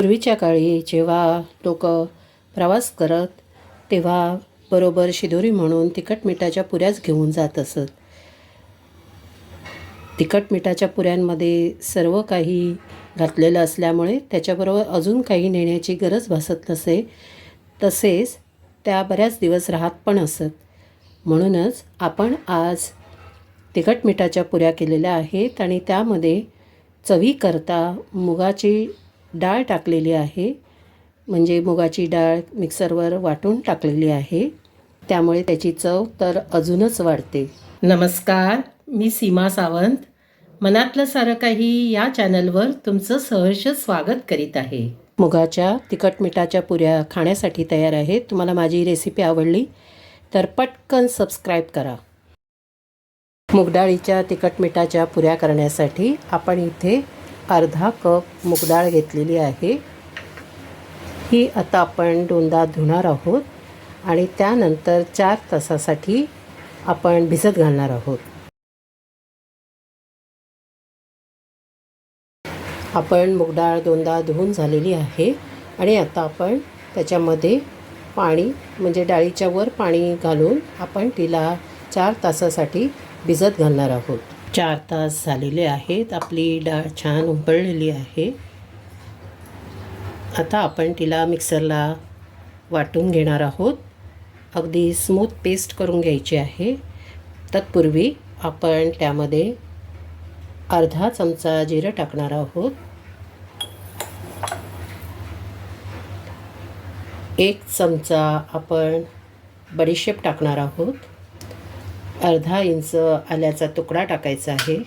पूर्वीच्या काळी जेव्हा लोक प्रवास करत तेव्हा बरोबर शिदोरी म्हणून तिखट मिठाच्या पुऱ्याच घेऊन जात असत. तिखट मिठाच्या पुऱ्यांमध्ये सर्व काही घातलेलं असल्यामुळे त्याच्याबरोबर अजून काही नेण्याची गरज भासत नसे. तसेच त्या बऱ्याच दिवस राहत पण असत. म्हणूनच आपण आज तिखट मिठाच्या पुऱ्या केलेल्या आहेत आणि त्यामध्ये चवीकरता मुगाची डाळ टाकलेली आहे. म्हणजे मुगाची डाळ मिक्सरवर वाटून टाकलेली आहे. त्यामुळे त्याची चव तर अजूनच वाढते. नमस्कार, मी सीमा सावंत. मनातलं सारं काही या चॅनलवर तुमचं सहर्ष स्वागत करीत आहे. मुगाच्या तिखट मिठाच्या पुऱ्या खाण्यासाठी तयार आहेत. तुम्हाला माझी रेसिपी आवडली तर पटकन सबस्क्राईब करा. मुगडाळीच्या तिखट मिठाच्या पुऱ्या करण्यासाठी आपण इथे अर्धा कप मुगडाळ घेतलेली आहे. ही आता आपण दोनदा धुणार आहोत आणि त्यानंतर 4 तासासाठी आपण भिजत घालणार आहोत. आपण मुगडाळ दोनदा धुवून झालेली आहे आणि आता आपण त्याच्यामध्ये पाणी म्हणजे डाळीच्या वर पाणी घालून आपण तिला 4 तासासाठी भिजत घालणार आहोत. 4 तास झालेले आहेत. आपली डाळ छान उकळलेली आहे. आता आपण तिला मिक्सरला वाटून घेणार आहोत. अगदी स्मूथ पेस्ट करून घ्यायची आहे. तत्पूर्वी आपण त्यामध्ये अर्धा चमचा जिरं टाकणार आहोत. 1 चमचा आपण बडीशेप टाकणार आहोत. अर्धा इंच आल्याचा तुकडा टाकायचा आहे.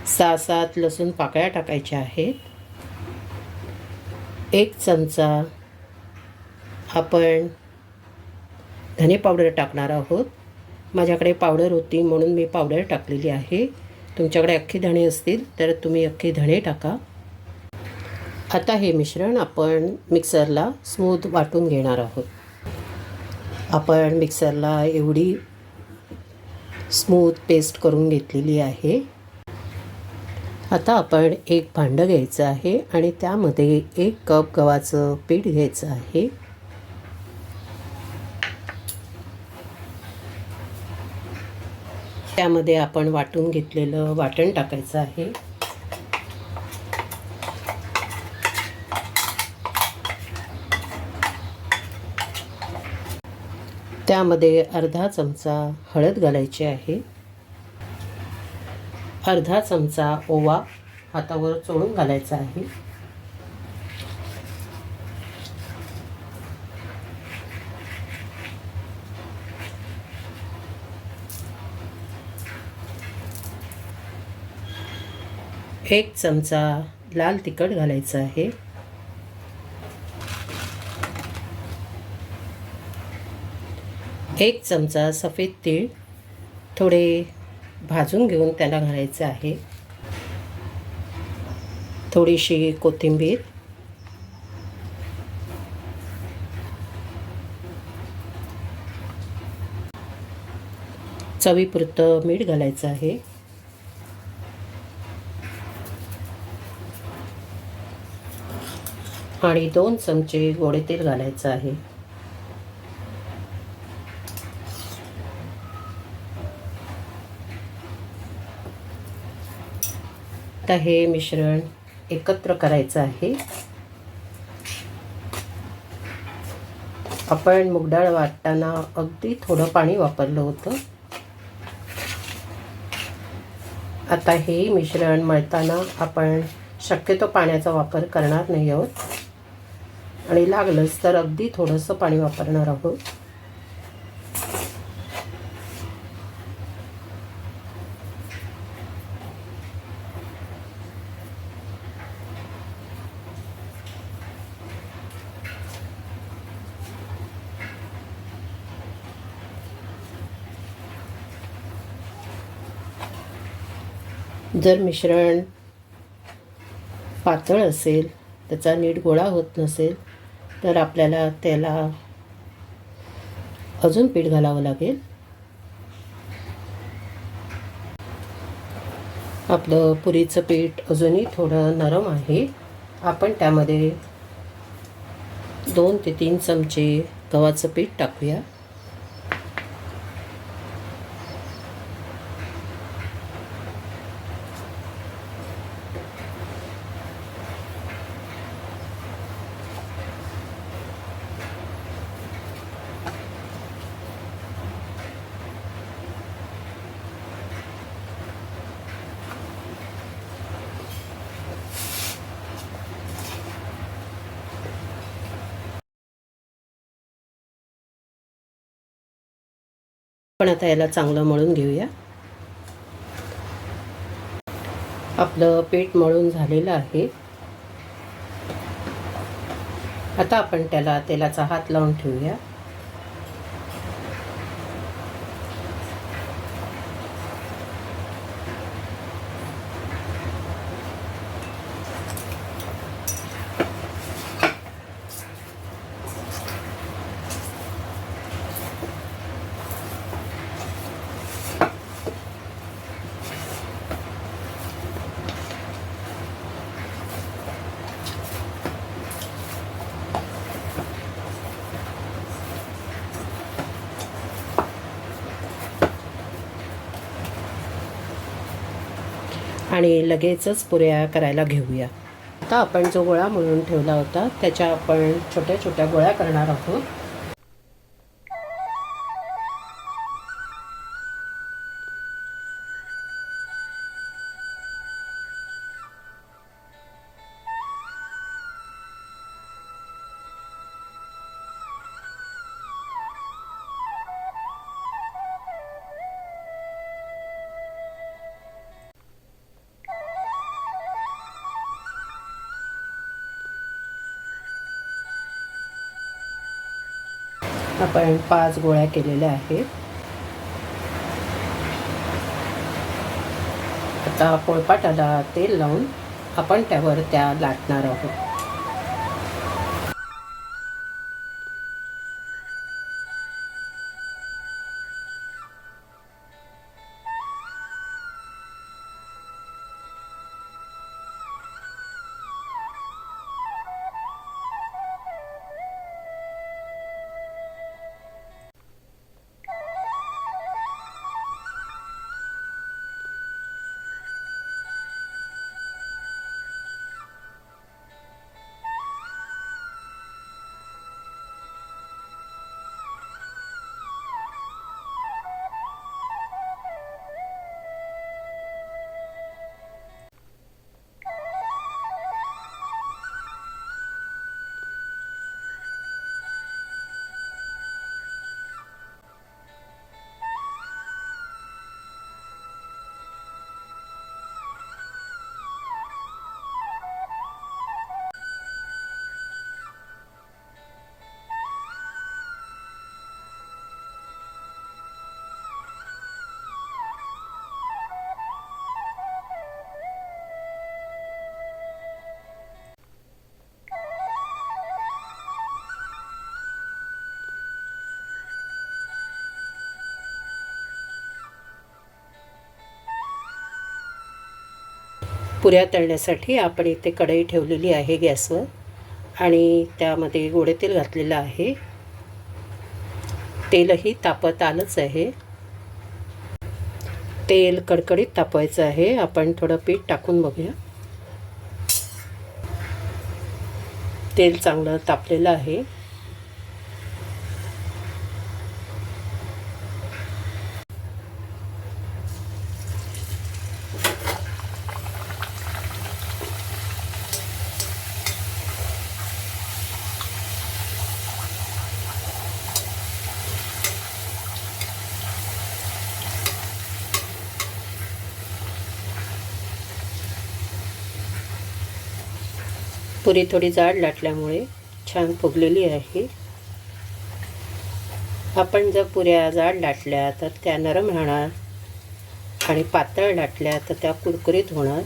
6-7 लसूण पाकळ्या टाकायच्या आहेत. 1 चमचा आपण धने पावडर टाकणार आहोत. माझ्याकडे पावडर होती म्हणून मी पावडर टाकलेली आहे. तुमच्याकडे अख्खे धणे असतील तर तुम्ही अख्खे धणे टाका. आता हे मिश्रण आपण मिक्सरला स्मूथ वाटून घेणार आहोत. आपण मिक्सरला एवढी स्मूथ पेस्ट करून घेतलेली आहे. आता आपण एक भांडं घ्यायचं आहे आणि त्यामध्ये 1 कप गव्हाचं पीठ घ्यायचं आहे. त्यामध्ये आपण वाटून घेतलेलं वाटण टाकायचं आहे. त्यामध्ये अर्धा चमचा हळद घालायची आहे. अर्धा चमचा ओवा हातावर चोळून घालायचा आहे. एक चमचा लाल तिखट घालायचं आहे. एक चमचा सफेद तीळ थोडे भाजून घेऊन त्याला घालायचं आहे. थोडीशी कोथिंबीर, चवीपुरतं मीठ घालायचं आहे. आणि 2 चमचे गोडे तेल घालायचं आहे. आता हे मिश्रण एकत्र करायचं आहे. आपण मुगडाळ वाटताना अगदी थोडं पाणी वापरलं होतं. आता हे मिश्रण मळताना आपण शक्यतो पाण्याचा वापर करणार नाही आहोत आणि लागलंच तर अगदी थोडंसं पाणी वापरणार आहोत. जर मिश्रण पातळ असेल, त्याचा नीट गोळा होत नसेल तर आपल्याला त्याला अजून पीठ घालावं लागेल. आपलं पुरीचं पीठ अजूनही थोडं नरम आहे. आपण त्यामध्ये 2 ते 3 चमचे गव्हाचं पीठ टाकूया. पण आता याला चांगलं मळून घेऊया. आपलं पीठ मळून झालेलं आहे. आता आपण त्याला तेलाचा हात लावून ठेवूया. आणि लगेचच पुऱ्या करायला घेऊया. आता आपण जो गोळा मळून ठेवला होता त्याच्या आपण छोट्या छोट्या गोळ्या करणार आहोत. आपण 5 गोळ्या केलेल्या आहेत. आता पोळपाटाला तेल लावून आपण त्यावर त्या लाटणार आहोत. पुऱ्या तळण्यासाठी आपण इथे कढई ठेवलेली आहे गॅसवर आणि त्यामध्ये गोडे तेल घातलेलं आहे. तेलही तापत आलंच आहे. तेल कडकडीत तापवायचं आहे. आपण थोडं पीठ टाकून बघूया. तेल चांगलं तापलेलं आहे. पुरी थोडी जाड लाटल्यामुळे छान फुगलेली आहे. आपण जर पुऱ्या जाड लाटल्या तर त्या नरम राहणार आणि पातळ लाटल्या तर त्या कुरकुरीत होणार.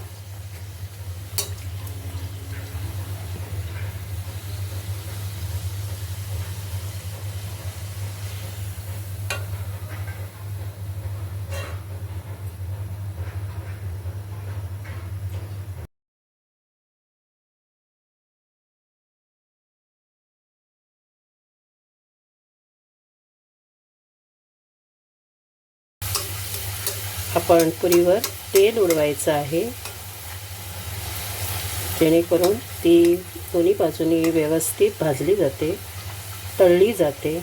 आपण पुरीवर तेल उडवायचं आहे, जेणेकरून ती दोन्ही बाजूनी व्यवस्थित भाजली जाते, तळली जाते.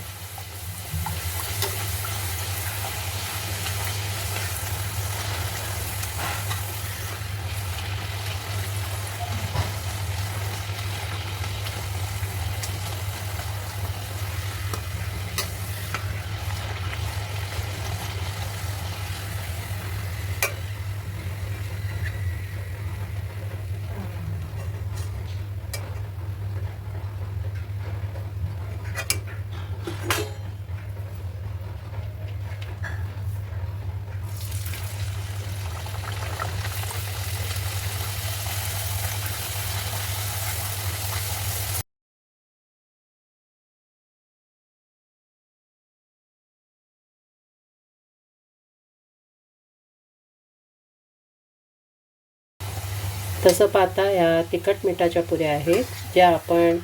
तसं पाहता या तिखट मिठाच्या पुऱ्या आहेत ज्या आपण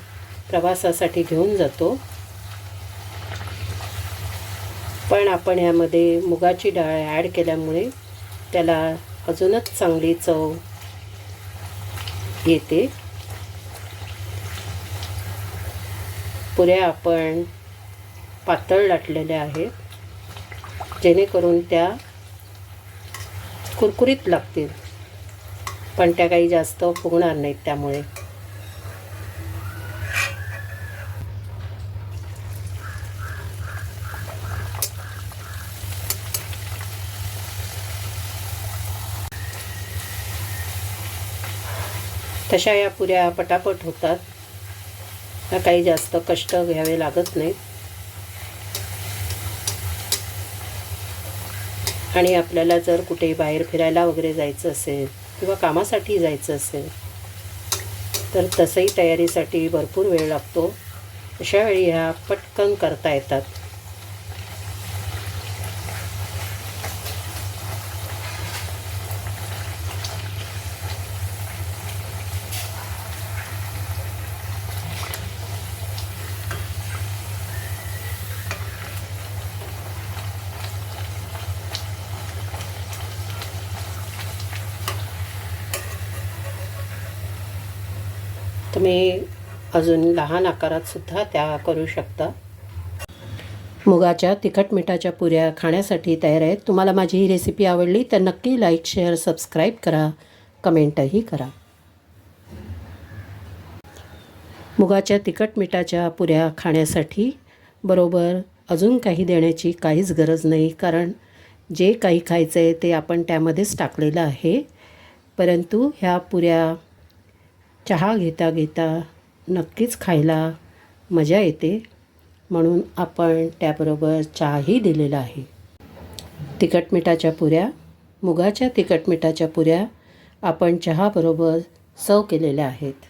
प्रवासासाठी घेऊन जातो, पण आपण यामध्ये मुगाची डाळ ॲड केल्यामुळे त्याला अजूनच चांगली चव येते. पुऱ्या आपण पातळ लाटलेल्या आहेत जेणेकरून त्या कुरकुरीत लागतील, पण त्या काही जास्त फुगणार नाहीत. त्यामुळे तशा या पुऱ्या पटापट होतात, काही जास्त कष्ट घ्यावे लागत नाहीत. आणि आपल्याला जर कुठे बाहेर फिरायला वगैरे जायचं असेल किंवा कामासाठी जायचं असेल तर तसंही तयारीसाठी भरपूर वेळ लागतो. अशा वेळी ह्या पटकन करता येतात. तुम्ही अजून लहान आकारात सुद्धा त्या करू शकता. मुगाच्या तिखट मिठाच्या पुऱ्या खाण्यासाठी तयार आहेत. तुम्हाला माझी ही रेसिपी आवडली तर नक्की लाईक, शेअर, सबस्क्राईब करा, कमेंटही करा. मुगाच्या तिखट मिठाच्या पुऱ्या खाण्यासाठी बरोबर अजून काही देण्याची काहीच गरज नाही, कारण जे काही खायचं आहे ते आपण त्यामध्येच टाकलेलं आहे. परंतु ह्या पुऱ्या चहा घेता घेता नक्कीच खायला मजा येते, म्हणून आपण त्याबरोबर चहाही दिलेला आहे. तिखट मिठाच्या पुऱ्या, मुगाच्या तिखट मिठाच्या पुऱ्या आपण चहाबरोबर सर्व केलेल्या आहेत.